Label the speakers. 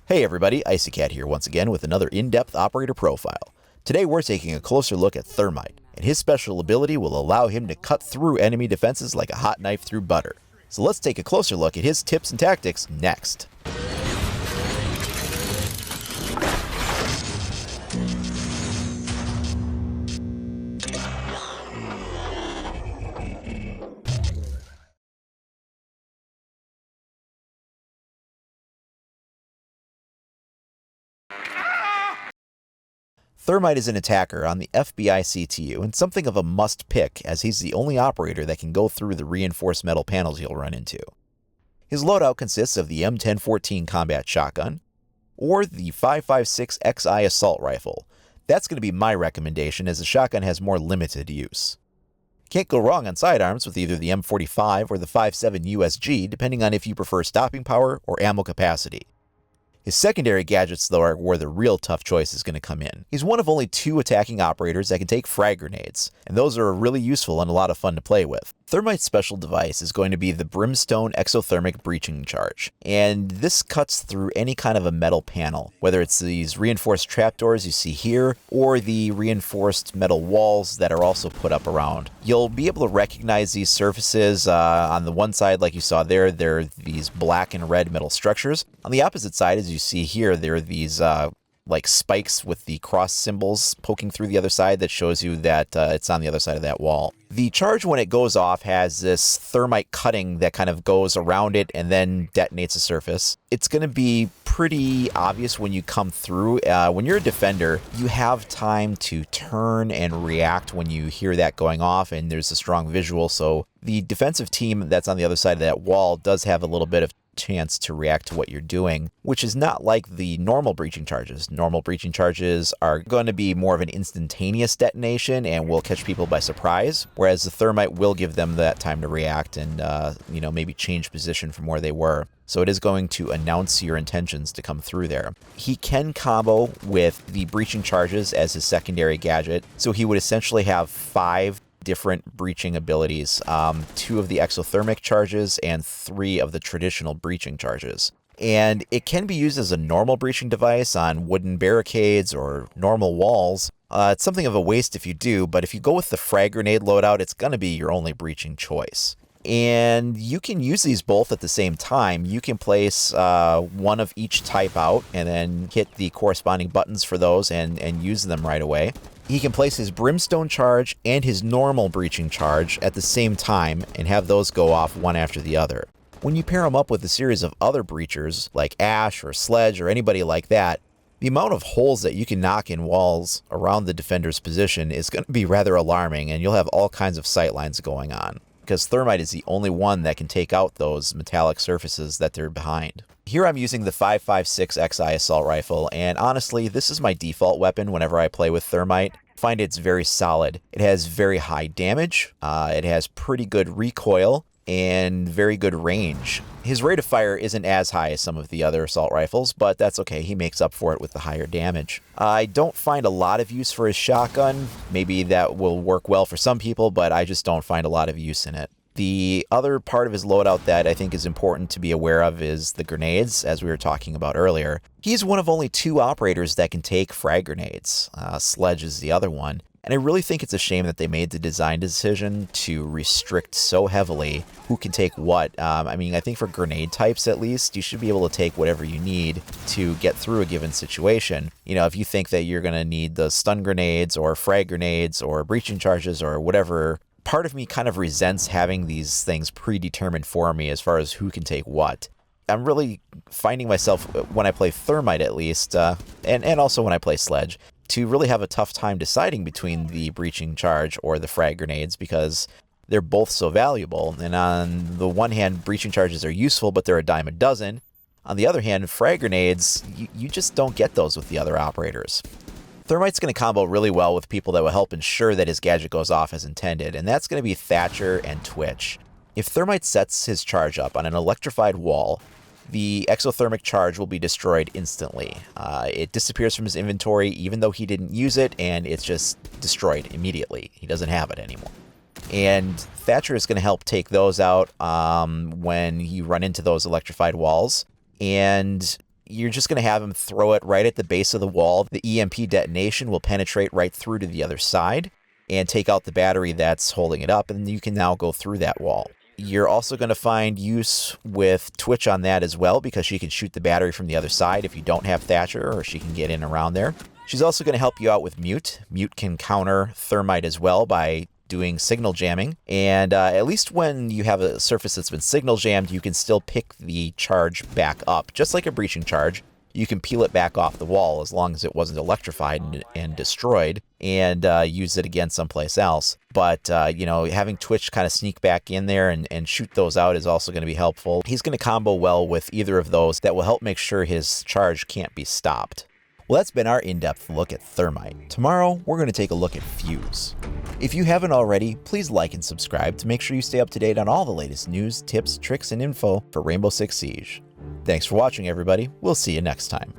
Speaker 1: Hey everybody, IcyCat here once again with another in-depth operator profile. Today we're taking a closer look at Thermite, and his special ability will allow him to cut through enemy defenses like a hot knife through butter. So let's take a closer look at his tips and tactics next. Thermite is an attacker on the FBI CTU and something of a must-pick as he's the only operator that can go through the reinforced metal panels you'll run into. His loadout consists of the M1014 combat shotgun or the 5.56 XI assault rifle. That's going to be my recommendation as the shotgun has more limited use. Can't go wrong on sidearms with either the M45 or the 5.7 USG depending on if you prefer stopping power or ammo capacity. His secondary gadgets, though, are where the real tough choice is going to come in. He's one of only 2 attacking operators that can take frag grenades, and those are really useful and a lot of fun to play with. Thermite's special device is going to be the Brimstone Exothermic Breaching Charge, and this cuts through any kind of a metal panel, whether it's these reinforced trapdoors you see here, or the reinforced metal walls that are also put up around. You'll be able to recognize these surfaces. On the one side, like you saw there, there are these black and red metal structures. On the opposite side, as you see here, there are these like spikes with the cross symbols poking through the other side that shows you that it's on the other side of that wall. The charge, when it goes off, has this thermite cutting that kind of goes around it and then detonates a surface. It's going to be pretty obvious when you come through. When you're a defender, you have time to turn and react when you hear that going off, and there's a strong visual, so the defensive team that's on the other side of that wall does have a little bit of chance to react to what you're doing, which is not like the normal breaching charges. Normal breaching charges are going to be more of an instantaneous detonation and will catch people by surprise, whereas the thermite will give them that time to react and maybe change position from where they were. So it is going to announce your intentions to come through there. He can combo with the breaching charges as his secondary gadget, so he would essentially have 5 different breaching abilities, 2 of the exothermic charges and 3 of the traditional breaching charges. And it can be used as a normal breaching device on wooden barricades or normal walls. It's something of a waste if you do, but if you go with the frag grenade loadout, it's going to be your only breaching choice. And you can use these both at the same time. You can place one of each type out and then hit the corresponding buttons for those and use them right away. He can place his Brimstone charge and his normal breaching charge at the same time and have those go off one after the other. When you pair him up with a series of other breachers like Ash or Sledge or anybody like that, the amount of holes that you can knock in walls around the defender's position is going to be rather alarming, and you'll have all kinds of sightlines going on, because Thermite is the only one that can take out those metallic surfaces that they're behind. Here I'm using the 5.56 XI assault rifle, and honestly, this is my default weapon whenever I play with Thermite. I find it's very solid. It has very high damage, it has pretty good recoil, and very good range. His rate of fire isn't as high as some of the other assault rifles, but that's okay, he makes up for it with the higher damage. I don't find a lot of use for his shotgun. Maybe that will work well for some people, but I just don't find a lot of use in it. The other part of his loadout that I think is important to be aware of is the grenades, as we were talking about earlier. He's one of only 2 operators that can take frag grenades. Sledge is the other one. And I really think it's a shame that they made the design decision to restrict so heavily who can take what. I think for grenade types at least, you should be able to take whatever you need to get through a given situation. If you think that you're going to need the stun grenades or frag grenades or breaching charges or whatever, part of me kind of resents having these things predetermined for me as far as who can take what. I'm really finding myself, when I play Thermite at least, and also when I play Sledge, to really have a tough time deciding between the breaching charge or the frag grenades because they're both so valuable. And on the one hand, breaching charges are useful, but they're a dime a dozen. On the other hand, frag grenades, you just don't get those with the other operators. Thermite's going to combo really well with people that will help ensure that his gadget goes off as intended, and that's going to be Thatcher and Twitch. If Thermite sets his charge up on an electrified wall, the exothermic charge will be destroyed instantly. It disappears from his inventory even though he didn't use it, and it's just destroyed immediately. He doesn't have it anymore. And Thatcher is going to help take those out when you run into those electrified walls. And you're just going to have him throw it right at the base of the wall. The EMP detonation will penetrate right through to the other side and take out the battery that's holding it up, and you can now go through that wall. You're also going to find use with Twitch on that as well, because she can shoot the battery from the other side if you don't have Thatcher, or she can get in around there. She's also going to help you out with Mute. Mute can counter Thermite as well by doing signal jamming, and at least when you have a surface that's been signal jammed, you can still pick the charge back up, just like a breaching charge. You can peel it back off the wall as long as it wasn't electrified and destroyed, and use it again someplace else. But, you know, having Twitch kind of sneak back in there and shoot those out is also going to be helpful. He's going to combo well with either of those. That will help make sure his charge can't be stopped. Well, that's been our in-depth look at Thermite. Tomorrow, we're going to take a look at Fuse. If you haven't already, please like and subscribe to make sure you stay up to date on all the latest news, tips, tricks, and info for Rainbow Six Siege. Thanks for watching, everybody. We'll see you next time.